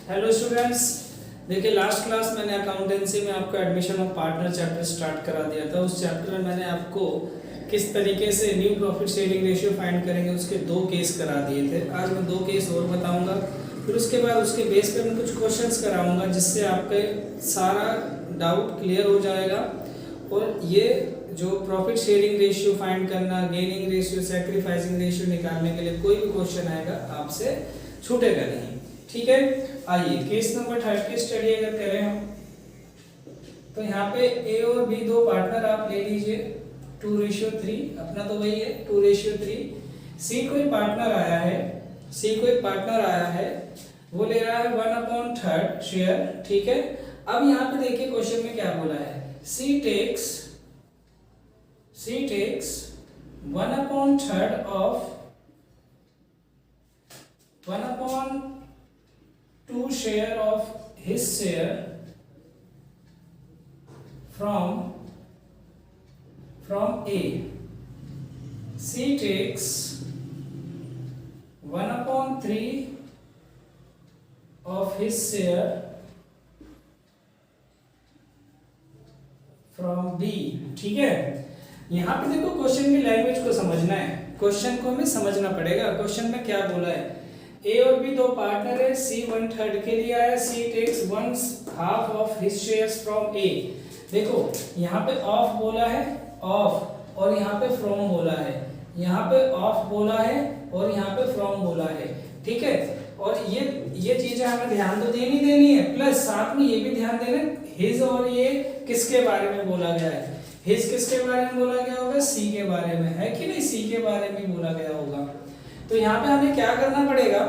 Hello students, देखिए last class मैंने accountancy में आपको admission of partner chapter start करा दिया था। उस चैप्टर में मैंने आपको किस तरीके से new profit sharing ratio find करेंगे उसके 2 केस करा दिए थे। आज मैं 2 केस और बताऊंगा, फिर उसके बाद उसके बेस पे मैं कुछ क्वेश्चंस कराऊंगा जिससे आपके सारा डाउट क्लियर हो जाएगा। और ये जो प्रॉफिट शेयरिंग रेशियो फाइंड करना, गेनिंग रेशियो, सैक्रिफाइसिंग रेशियो निकालने के लिए कोई भी क्वेश्चन आएगा आपसे छूटेगा नहीं, ठीक है। आइए केस नंबर 30 की स्टडी अगर करें हम, तो यहाँ पे ए और बी दो पार्टनर आप ले लीजिए 2:3, अपना तो वही है 2:3। सी कोई पार्टनर आया है, वो ले रहा है 1/3 शेयर, ठीक है। अब यहाँ पे देखिए क्वेश्चन में क्या बोला है, सी takes 1/3 of 1/2 share of his share from A. C takes 1/3 of his share from B, ठीक है। यहाँ पे देखो क्वेश्चन की लैंग्वेज को समझना है, क्वेश्चन को हमें समझना पड़ेगा। क्वेश्चन में क्या बोला है, ए और बी दो पार्टनर है, सी 1/3 के लिए आया, C takes 1/2 of his shares from A. देखो यहाँ पे ऑफ बोला है, ऑफ, और यहाँ पे फ्रॉम बोला है, यहाँ पे ऑफ बोला है और यहाँ पे फ्रॉम बोला है, ठीक है। और ये चीजें हमें ध्यान तो देनी है, प्लस साथ में ये भी ध्यान देना हिज और ये किसके बारे में बोला गया है। हिज किसके बारे में बोला गया होगा, सी के बारे में, है कि नहीं, सी के बारे में बोला गया होगा। तो यहाँ पे हमें क्या करना पड़ेगा,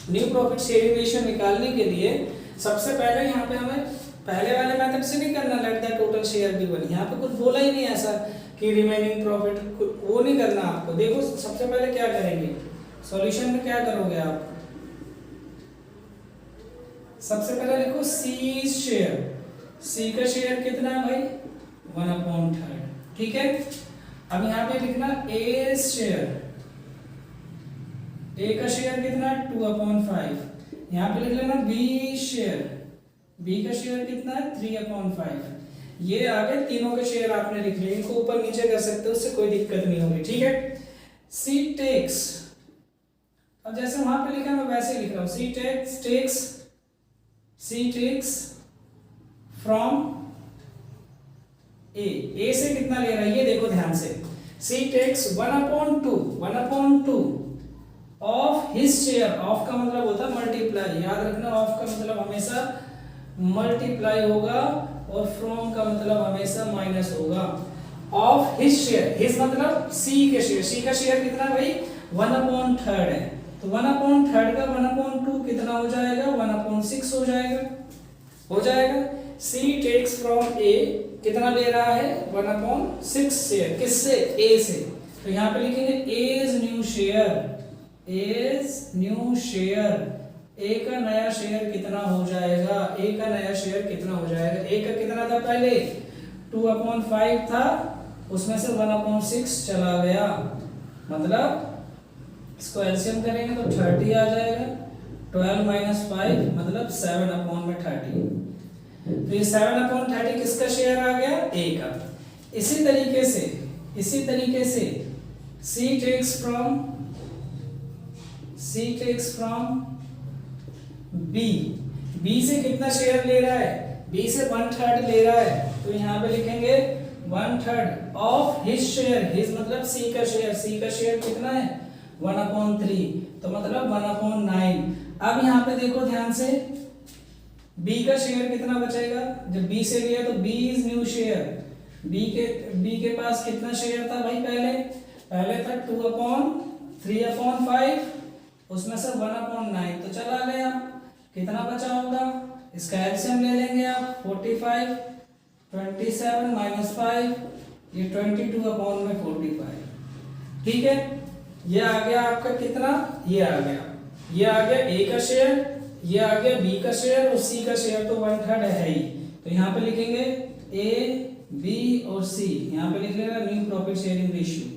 न्यू प्रॉफिट शेयरिंग रेशियो निकालने के लिए सबसे पहले यहाँ पे हमें पहले वाले मेथड से नहीं करना, let the total share be 1। यहाँ पे कुछ बोला ही नहीं ऐसा कि रिमेनिंग प्रॉफिट, वो नहीं करना आपको। देखो सबसे पहले क्या करेंगे, सॉल्यूशन में क्या करोगे आप, सबसे पहले देखो सी शेयर, सी का शेयर कितना है भाई 1/3, ठीक है। अब यहाँ पे लिखना ए शेयर, ए का शेयर कितना 2/5। यहाँ पे लिख लेना बी शेयर, बी का शेयर कितना है 3/5। ये आगे तीनों के शेयर आपने लिख लिए, इनको ऊपर नीचे कर सकते हो, उससे कोई दिक्कत नहीं होगी, ठीक है। सी टेक्स, अब जैसे वहां पे लिखा मैं वैसे ही लिख रहा हूं, सी टेक्स फ्रॉम ए से कितना ले रहा है ये देखो ध्यान से, C takes 1/2 of his share. Of का मतलब होता है मल्टीप्लाई, याद रखना, ऑफ का मतलब हमेशा मल्टीप्लाई होगा और फ्रॉम का मतलब हमेशा माइनस होगा। ऑफ हिज शेयर, हिज मतलब सी के शेयर, सी का शेयर कितना भाई 1/3 है, तो 1/3 का 1/2 कितना हो जाएगा 1/6 हो जाएगा। सी टेक्स फ्रॉम ए कितना ले रहा है 1/6 शेयर, किससे, ए से, तो यहाँ पे लिखेंगे एज न्यू शेयर, ए का नया शेयर कितना हो जाएगा, ए का नया शेयर कितना हो जाएगा, ए का कितना था पहले 2/5 था, उसमें से 1/6 चला गया, मतलब इसको एलसीएम करेंगे तो 30 आ जाएगा, 12 - 5 मतलब 7/30। तो ये 7/30 किसका शेयर आ गया, ए का। इसी तरीके से सी टेक्स फ्रॉम बी से कितना शेयर ले रहा है, बी से 1/3 ले रहा है, तो यहाँ पे लिखेंगे 1/3 ऑफ हिज शेयर, हिज मतलब सी का शेयर कितना है 1/3, तो मतलब 1/9। अब यहाँ पे देखो ध्यान से, बी का शेयर कितना बचेगा, जब बी से लिया तो B is new share, B के पास कितना शेयर था भाई, पहले था 2/3/5, उसमें से 1/9 तो चला गया, कितना बचा होगा, इसका एलसीएम ले लेंगे आप 45, 27 - 5 ये 22/45, ठीक है। ये आ गया आपका कितना, ये आ गया ए का शेयर, ये आ गया बी का शेयर, और सी का शेयर तो 1/3 है ही, तो यहाँ पे लिखेंगे ए बी और सी, यहाँ पे लिख लेना न्यू प्रॉफिट शेयरिंग रेशियो।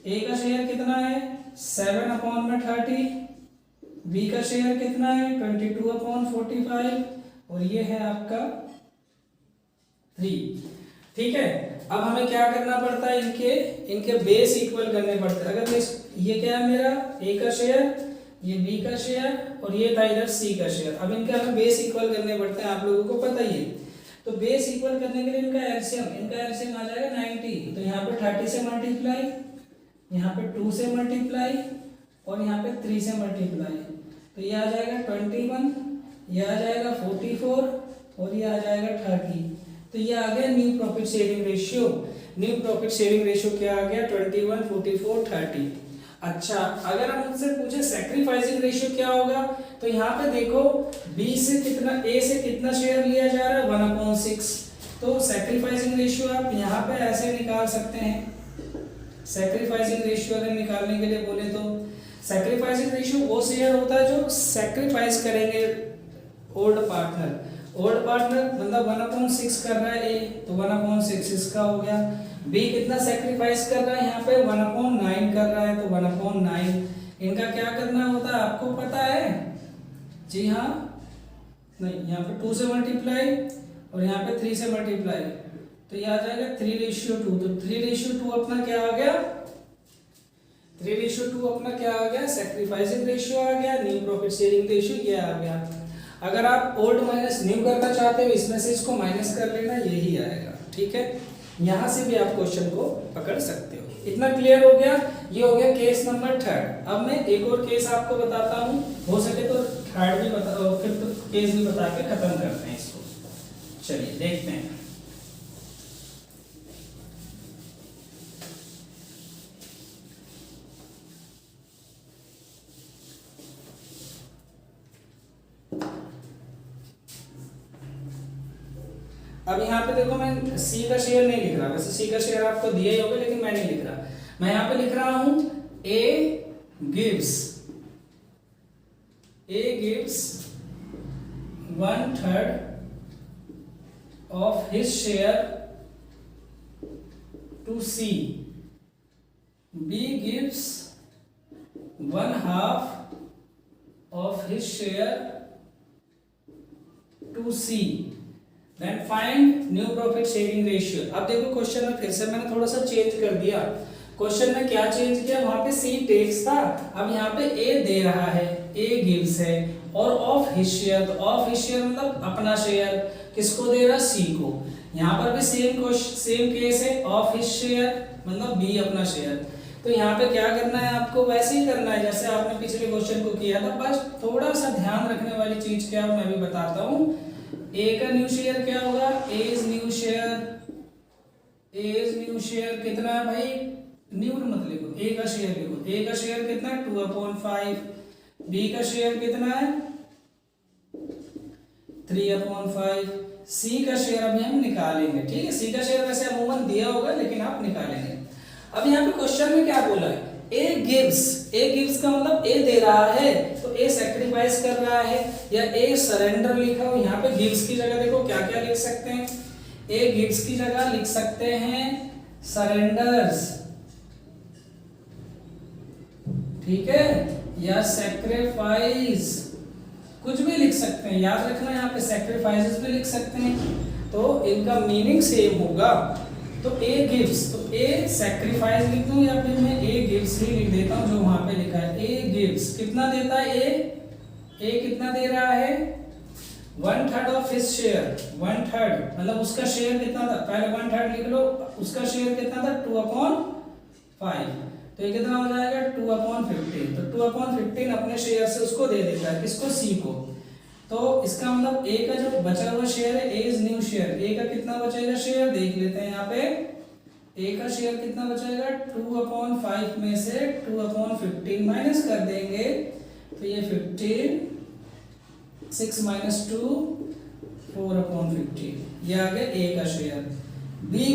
ए का शेयर कितना है 7/30, बी का शेयर कितना है 22/45 और ये है आपका 3। ठीक है, अब हमें क्या करना पड़ता है, इनके बेस इक्वल करने पड़ते हैं। अगर ये क्या है मेरा ए का शेयर, ये बी का शेयर और ये था इधर सी का शेयर। अब इनके हमें बेस इक्वल करने पड़ते हैं, आप लोगों को पता ही है। तो बेस इक्वल करने के लिए इनका एलसीएम आ जाएगा 90। तो यहाँ पे 30 से मल्टीप्लाई, यहाँ पे 2 से मल्टीप्लाई और यहाँ पे 3 से मल्टीप्लाई। तो ये आ जाएगा 21, ये आ जाएगा 44 और ये आ जाएगा 30। तो ये आ गया new profit sharing ratio. New profit sharing ratio क्या आ गया 21, 44, 30। अच्छा, अगर हम मुझसे पूछे सैक्रिफाइसिंग रेशियो क्या होगा, तो यहाँ पे देखो बी से कितना, ए से कितना शेयर लिया जा रहा है 1/6। तो सैक्रिफाइसिंग रेशियो आप यहाँ पे ऐसे निकाल सकते हैं। सैक्रिफाइसिंग रेशियो अगर निकालने के लिए बोले तो सैक्रिफाइसिंग रेशियो वो शेयर होता है जो सैक्रिफाइस करेंगे ओल्ड पार्टनर मतलब 1/6 कर रहा है ए, तो 1/6 इसका हो गया। बी कितना सैक्रिफाइस कर रहा है, यहाँ पे 1/9 कर रहा है, तो 1/9 इनका क्या करना होता है आपको पता है? जी हाँ, नहीं, यहाँ पे 2 से मल्टीप्लाई और यहाँ पे 3 से मल्टीप्लाई, तो ये आ जाएगा 3:2। तो 3:2 अपना क्या आ गया, 3:2 अपना क्या आ गया, सैक्रिफाइसिंग रेशियो आ गया। न्यू प्रॉफिट शेयरिंग रेशियो ये आ गया। अगर आप ओल्ड माइनस न्यू करना चाहते हो, इसमें से इसको माइनस कर लेना, यही आएगा। ठीक है, यहां से भी आप क्वेश्चन को पकड़ सकते हो। इतना क्लियर हो गया? ये हो गया केस नंबर 3। अब मैं एक और केस आपको बताता हूं, हो सके तो थर्ड भी बता, फिर तो केस भी बता के खत्म करते हैं इसको। चलिए देखते हैं। अब यहाँ पे देखो, मैं सी का शेयर नहीं लिख रहा, वैसे सी का शेयर आपको दिया ही होगा, लेकिन मैं नहीं लिख रहा। मैं यहाँ पे लिख रहा हूं A gives 1/3 of his share to C, B gives 1/2 of his share to C, then find new profit sharing ratio. अब देखो क्वेश्चन में फिर से मैंने थोड़ा सा चेंज कर दिया। क्वेश्चन में क्या चेंज किया, वहां पे सी टेक्स था, अब यहाँ पे ए दे रहा है, ए गिव्स है, और ऑफ हिज शेयर, तो ऑफ हिज शेयर मतलब अपना शेयर, किसको दे रहा, सी को। यहाँ पर भी सेम केस है, ऑफ हिज शेयर मतलब बी अपना शेयर। तो यहाँ पे क्या करना है आपको, वैसे ही करना है जैसे आपने पिछले क्वेश्चन को किया था, बस थोड़ा सा ध्यान रखने वाली चीज क्या है मैं भी बताता हूँ। ए का न्यू शेयर क्या होगा, एज न्यू शेयर कितना है भाई, न्यू मत लिखो, ए का शेयर लिखो। ए का शेयर कितना है 2/5, बी का शेयर कितना है 3/5, सी का शेयर अभी हम निकालेंगे। ठीक है, सी का शेयर वैसे अमूमन दिया होगा, लेकिन आप निकालेंगे। अब यहाँ पे क्वेश्चन में क्या बोला है, ए गिव्स का मतलब ए दे रहा है, तो ए सैक्रिफाइस कर रहा है, या ए सरेंडर लिखा हो। यहाँ पे गिव्स की जगह देखो क्या क्या लिख सकते हैं, ए गिव्स की जगह लिख सकते हैं सरेंडर्स, ठीक है, या सैक्रिफाइस, कुछ भी लिख सकते हैं। याद रखना यहाँ पे सैक्रिफाइसेस भी लिख सकते हैं, तो इनका मीनिंग सेम होगा। तो ए गिव्स, तो ए सैक्रिफाइस लिख दूं या फिर मैं ए गिव्स ही लिख देता हूं जो वहां पे लिखा है। ए गिव्स कितना देता है, ए कितना दे रहा है 1/3 ऑफ हिज शेयर, 1/3 मतलब उसका शेयर कितना था, पहले 1/3 लिख लो, उसका शेयर कितना था 2/5, तो ये कितना हो जाएगा 2/15। तो 2/15 अपने शेयर से उसको दे देता है, किसको, सी को। तो इसका मतलब ए का जो बचा हुआ शेयर है, ए इज न्यू शेयर, ए का कितना बचेगा शेयर देख लेते हैं। यहाँ पे ए का शेयर कितना बचेगा 2/5 में से 2/15 माइनस कर देंगे, तो ये 15, 6 - 2 4/15, ये आ गया ए का शेयर। बी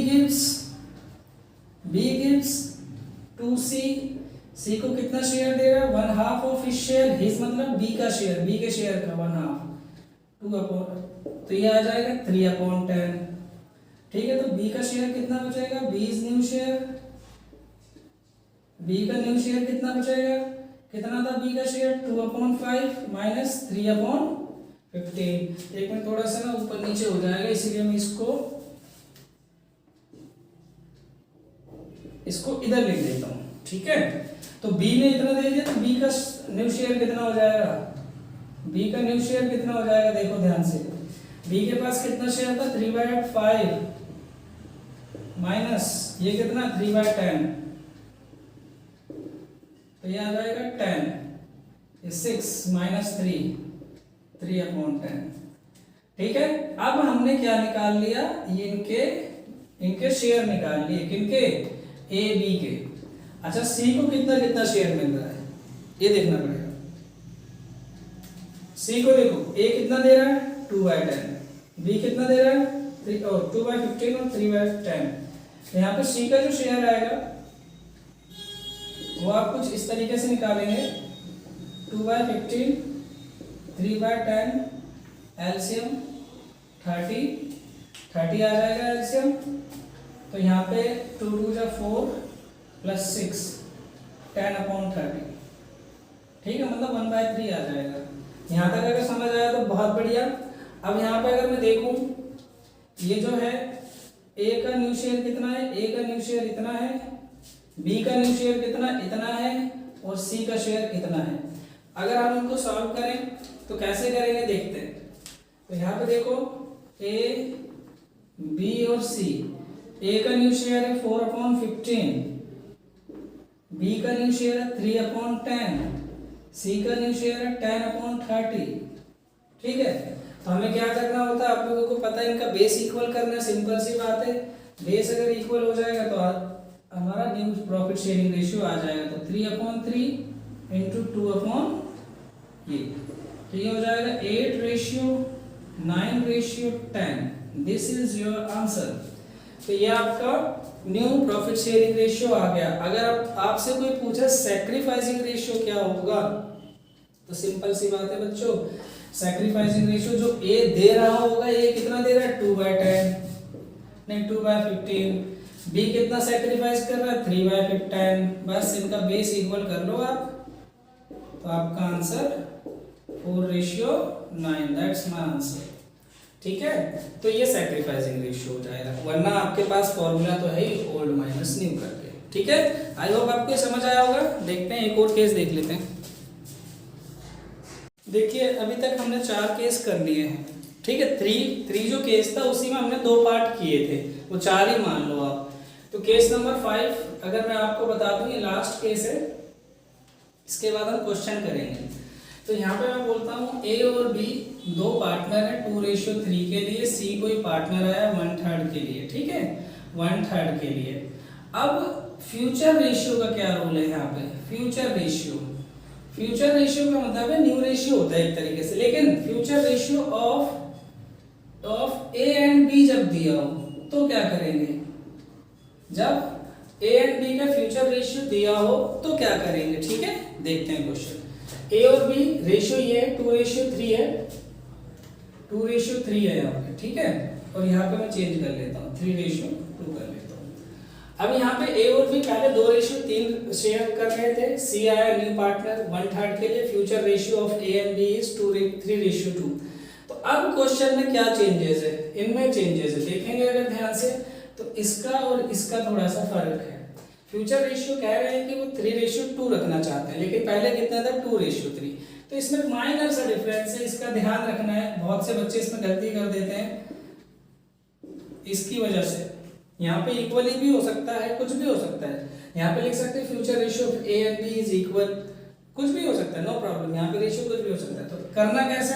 गिव्स टू सी को कितना शेयर दे रहा है 1/2 ऑफ हिज शेयर, हिज मतलब बी का शेयर, बी के शेयर का 1/2, 2/, तो ये आ जाएगा 3/10। ठीक है, तो बी का शेयर कितना बचेगा, B is new share, B का न्यू शेयर कितना बचेगा, कितना था बी का शेयर 2/5 माइनस 3/15। एक मिनट थोड़ा सा ना ऊपर नीचे हो जाएगा, इसीलिए मैं इसको इधर लिख देता हूँ, ठीक है। तो बी ने इतना दे दिया, तो बी का न्यू शेयर कितना हो जाएगा, बी का न्यू शेयर कितना हो जाएगा, देखो ध्यान से। बी के पास कितना शेयर था 3/5 माइनस ये कितना 3/10, तो ये आ जाएगा 10, ये 6 माइनस 3/10। ठीक है। अब हमने क्या निकाल लिया, ये इनके शेयर निकाल लिए, किनके, ए बी के। अच्छा सी को कितना कितना शेयर मिल रहा है ये देखना पड़ेगा। सी को देखो, ए कितना दे रहा है 2/10, बी कितना दे रहा है 2/15 और 3/10। यहाँ पे सी का जो शेयर आएगा वो आप कुछ इस तरीके से निकालेंगे, 2/15 3/10 एलसीएम 30 आ जाएगा एलसीएम। तो यहाँ पे 2 2 जा 4 प्लस 6 10/30, ठीक है, मतलब 1/3 आ जाएगा। यहाँ तक अगर समझ आया तो बहुत बढ़िया। अब यहाँ पे अगर मैं देखूं, ये जो है ए का न्यू शेयर कितना है, ए का न्यू शेयर इतना है, बी का न्यू शेयर कितना इतना है, और सी का शेयर इतना है। अगर हम इनको सॉल्व करें तो कैसे करेंगे देखते हैं। तो यहाँ पे देखो ए बी और सी, ए का न्यू शेयर है 4/15, बी का न्यू शेयर है 3/10, सी का न्यू शेयर है 10/30। ठीक है। तो हमें क्या करना होता है, आप लोगों को पता है, इनका बेस इक्वल करना, सिंपल सी बात है। बेस अगर इक्वल हो जाएगा तो हमारा न्यू प्रॉफिट शेयरिंग रेशियो आ जाएगा। तो 3/3 इंटू 2 ये, तो ये हो जाएगा 8:9:10। This is your answer. तो ये आपका न्यू प्रॉफिट शेयरिंग रेशियो आ गया। अगर आपसे कोई पूछे सैक्रिफाइसिंग रेशियो क्या होगा, तो सिंपल सी बात है बच्चों, सैक्रिफाइसिंग रेशियो जो ए दे रहा होगा, ये कितना दे रहा है 2/10 नहीं 2/15, बी कितना सैक्रिफाइस कर रहा है 3/10। बस इनका बेस इक्वल कर लो आप, तो आपका आंसर 4:9, दैट्स माय आंसर। ठीक है। तो ये सैक्रिफाइसिंग रेशियो हो जाएगा, वरना आपके पास फॉर्मूला तो है ही ओल्ड माइनस न्यू करके। ठीक है। आई होप आपको समझ आया होगा। देखते हैं एक और केस देख लेते हैं। देखिए अभी तक हमने 4 केस कर लिए हैं। ठीक है। थ्री जो केस था उसी में हमने 2 पार्ट किए थे, वो 4 ही मान लो आप। तो केस नंबर 5 अगर मैं आपको बता दूं, ये लास्ट केस है, इसके बाद हम क्वेश्चन करेंगे। तो यहाँ पे मैं बोलता हूँ ए और बी 2 पार्टनर है 2:3 के लिए, सी कोई पार्टनर आया 1/3 के लिए। ठीक है, 1/3 के लिए। अब फ्यूचर रेशियो का क्या रोल है यहाँ पे, फ्यूचर रेशियो का मतलब है न्यू रेशियो होता है एक तरीके से, लेकिन future ratio of A and B जब दिया हो तो क्या करेंगे, जब ए एंड बी का फ्यूचर रेशियो दिया हो तो क्या करेंगे। ठीक है, देखते हैं क्वेश्चन। ए और बी रेशियो ये है 2:3 है, 2:3 है यहाँ पे। ठीक है, और यहाँ पे मैं चेंज कर लेता हूँ 3:2 कर लेता हूँ। अब यहाँ पे ए और बी पहले 2:3 शेयर कर रहे थे, सी आया न्यू पार्टनर 1/3 के लिए, future ratio of A and B is 3:2। तो अब क्वेश्चन में क्या चेंजेस है, इनमें चेंजेस है, देखेंगे अगर ध्यान से तो इसका और इसका थोड़ा सा फर्क है। फ्यूचर रेशियो कह रहे हैं कि वो 3:2 रखना चाहते हैं, लेकिन पहले कितना था 2:3। तो इसमें माइनर सा डिफरेंस है, इसका ध्यान रखना है। बहुत से बच्चे इसमें गलती कर देते हैं इसकी वजह से। यहाँ पे इक्वली भी हो सकता है, कुछ भी हो सकता है। यहाँ पे लिख सकते हैं future ratio of A and B is equal, कुछ भी हो सकता है, नो प्रॉब्लम। यहाँ पे रेशियो कुछ भी हो सकता है। तो करना कैसे,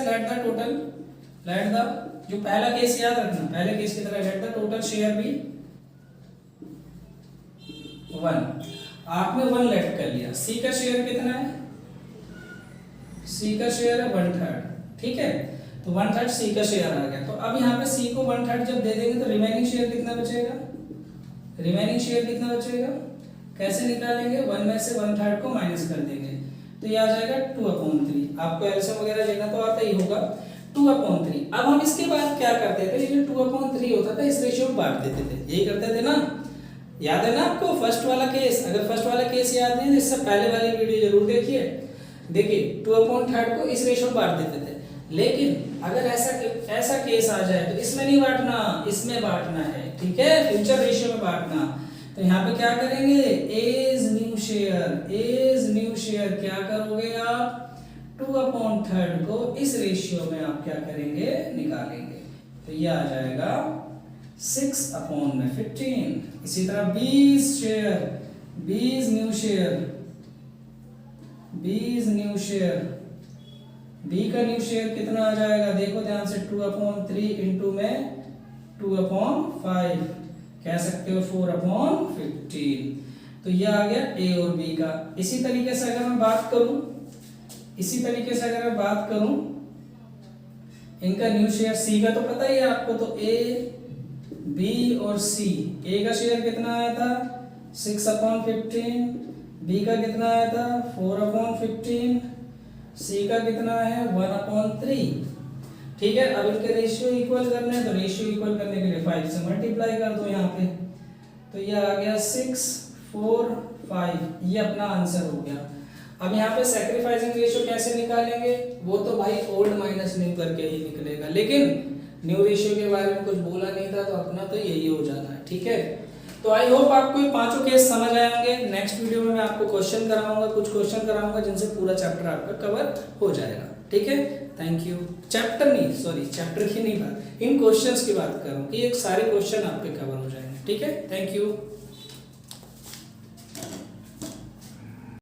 लेट द जो पहला केस याद रखना, पहले केस की तरह let the total share be 1। आपने 1 लेट कर लिया। सी का शेयर कितना है, सी का शेयर है 1/3। ठीक है, तो 1/3 सी का शेयर आ गया। तो अब यहाँ पे सी को 1/3 जब दे देंगे तो रिमेनिंग शेयर कितना बचेगा, कैसे निकालेंगे, 1 में से 1/3 को माइनस कर देंगे, तो ये आ जाएगा 2/3। आपको एलसीएम वगैरह लेना तो आता ही होगा, 2/3। अब हम इसके बाद क्या करते थे, ये जो 2/3 होता था इस रेशियो में बांट देते थे, यही करते थे ना, याद है ना आपको फर्स्ट वाला केस। अगर फर्स्ट वाला केस याद नहीं तो इससे पहले वाली वीडियो जरूर देखिए। देखिए 2/3 को इस रेशियो में बांट देते थे, लेकिन अगर ऐसा केस आ जाए तो इसमें नहीं बांटना, इसमें बांटना है, ठीक है, फ्यूचर रेशियो में बांटना। तो यहाँ पे क्या करेंगे, एज न्यू शेयर क्या करोगे आप, 2/3 को इस रेशियो में आप क्या करेंगे, निकालेंगे। तो ये आ जाएगा 6/15। इसी तरह 20 न्यू शेयर, बी का न्यू शेयर कितना आ जाएगा, देखो ध्यान से, 2/3 इंटू में 2/5, कह सकते हो 4/15। तो ये आ गया ए और बी का। इसी तरीके से अगर मैं बात करूं, इनका न्यू शेयर सी का तो पता ही है आपको, तो ए बी और सी, ए का शेयर कितना आया था 6/15, बी का कितना आया था 4/15, सी का कितना है 1/3। ठीक है, अब इनके रेशियो इक्वल करने हैं, तो रेशियो इक्वल करने के लिए 5 से मल्टीप्लाई कर दो यहाँ पे, तो ये आ गया 6, 4, 5, ये अपना आंसर हो गया। अब यहाँ पे सैक्रिफाइसिंग रेशियो कैसे निकालेंगे, वो तो भाई ओल्ड माइनस न्यू करके ही निकलेगा, लेकिन न्यू रेशियो के बारे में कुछ बोला नहीं था, तो अपना तो यही हो जाना है, ठीक है। तो आई होप आपको ये पांचों केस समझ आए होंगे। नेक्स्ट वीडियो में मैं आपको क्वेश्चन कराऊंगा, कुछ क्वेश्चन कराऊंगा जिनसे पूरा चैप्टर आपका कवर हो जाएगा, ठीक है। Thank you. चैप्टर की नहीं बात, इन क्वेश्चंस की बात करूं कि एक सारे क्वेश्चन आपके कवर हो जाएंगे, ठीक है। Thank you.